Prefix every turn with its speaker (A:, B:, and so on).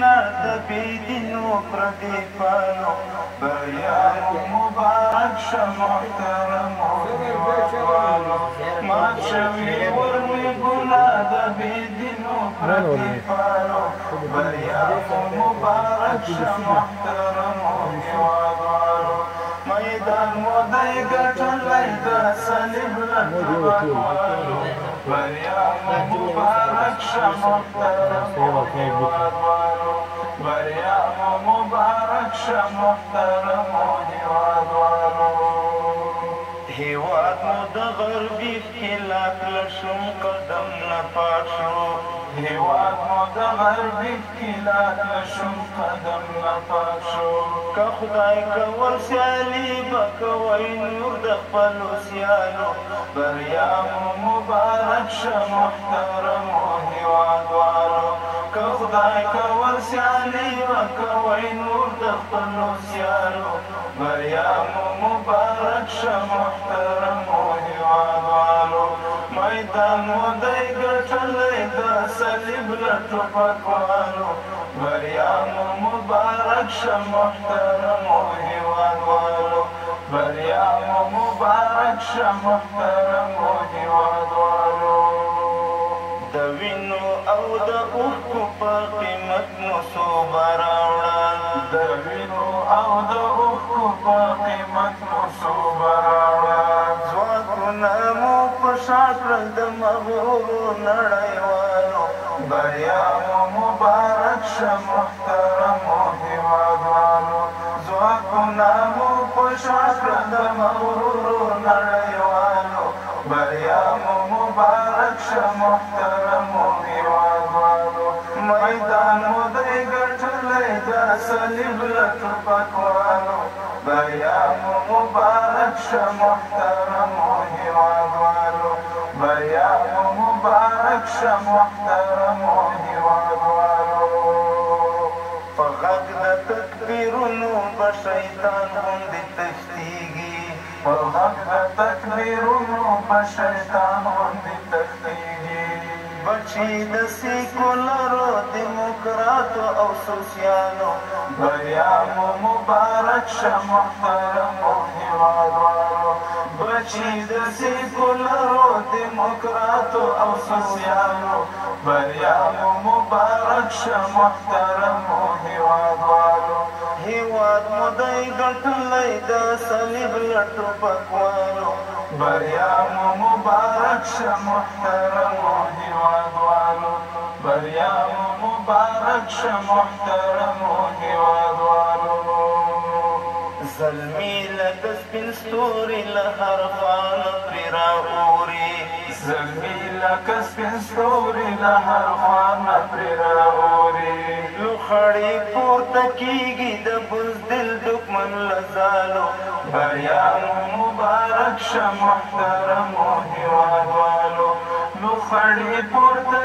A: ګنا د بېدینو پردې پالو بریا مبارک شه محترمو هېوادوالو مات شوي ورمې ګنا د بېدینو پردې پالو بریا مبارک شه محترمو هېوادوالو میدان مو دی ګټلی د صلیب له ټوپکوالو بریا مبارک شه محترمو هېوادوالو بریا مبارک شه محترمو هېوادوالو هېواد مو د غربي ښکېلاک له شوم قدم نه پاک شو هېواد مو د غربي ښکېلاک له شوم قدم نه پاک شو که خدای کول سیالي به کوئ نور د خپلو سیالو بریا مو مبارک شه محترمو هېوادوالو که خدای کول سیالي به کوئ نور د خپلو سیالو بریا مو مبارک شه محترمو هېوادوالو میدان مو دی ګټلی د صلیب له ټوپکوالو بریا مو مبارک شه محترمو هېوادوالو بریا مو مبارک شه محترمو هېوادوالو د وینو او د اوښکو په قیمت مو صوبه راوړه د وینو او د اوښکو په قیمت مو صوبه راوړه ځواکونه مو په شا کړل د مغرورو نړیوالو بریا مو مبارک شه محترمو هېوادوالو ځواکونه مو په شا کړل د مغرورو نړیوالو بریا مو مبارک شه محترمو هېوادوالو میدان مو دی ګټلی د صلیب له ټوپکوالو بریا مو مبارک شه محترمو هېوادوالو بریا مو مبارک شه محترمو هېوادوالو په غږ د تکبیرونو به شیطان غوندې تښتېږي په غږ د تکبیرونو به شیطان غوندې تښتېږي بچي د سیکولرو دیموکراتو او سوسیالو بریا مو مبارک شه محترمو هېوادوالو بچي د سیکولرو دیموکراتو او سوسیالو بریا مو مبارک شه محترمو هېوادوالو هېواد مو دی ګټلی د صلیب له ټوپکوالو بریا مو مبارک شه محترمو هېوادوالو بریا مو مبارک شه محترمو هېوادوالو زلمي لکه سپین ستوري له هر خوا نه پرې رااوري زلمي لکه سپین ستوري له هر خوا نه پرې رااوري لوخړې پورته کېږي د بزدل دښمن له ځالو بریا مو مبارک شه محترمو هېوادوالو لوخړې پورته